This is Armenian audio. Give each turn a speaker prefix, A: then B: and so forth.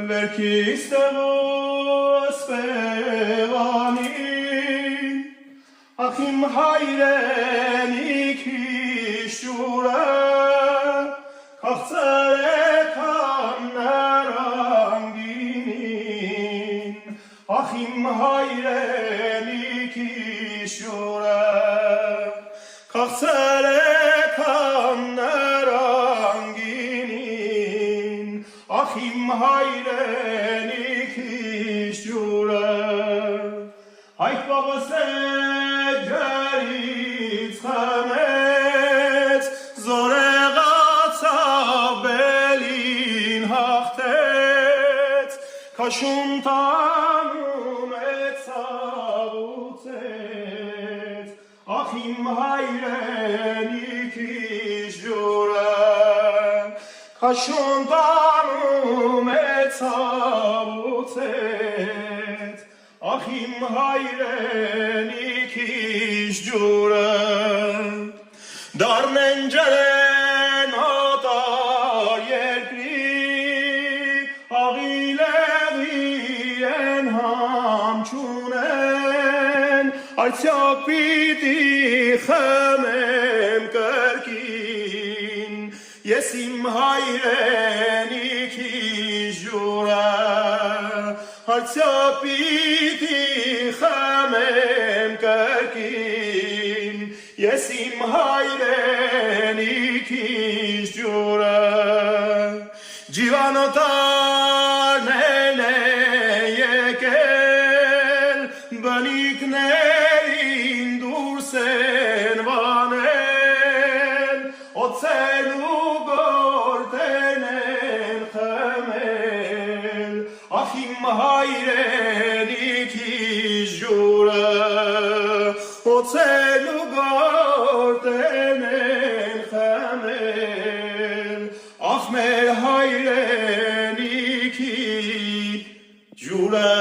A: Վերքիստևոս պեղանին, ախիմ հայրենիքի շուրը, կաղցեր է կաննարանգինին, ախիմ հայրենիքի շուրը, կաղցեր է կաննարանգինին, ախիմ հայրենիքի շուրը, այդ բաբս է ջարից խմեց, զորեղացավ բելին հաղթեց, քաշուն տանում է ցավուցեց, ախիմ հայրենիքի շուրը, քաշուն տանում է ցավուցեց, ախիմ հայրենիքի ջուրը, դառնեն ջրեն ոտար երկրի, աղիլեղի են համ չունեն, այցյակ պիտի խմեմ կրկին, ես իմ հայրենիքի ջուրը, այցյակ պիտի խմեմ կրկին, ես իմ հայրենիքի ջուրը, ջիվանոտարն է եկել, բնիկներին դուրս են վանել, օձեր ու գործեր են խմել, ախիմ հայրենիքի ջուրը, օձեր ու գործեր են խմել, ախ մեր հայրենիքի ջուրը,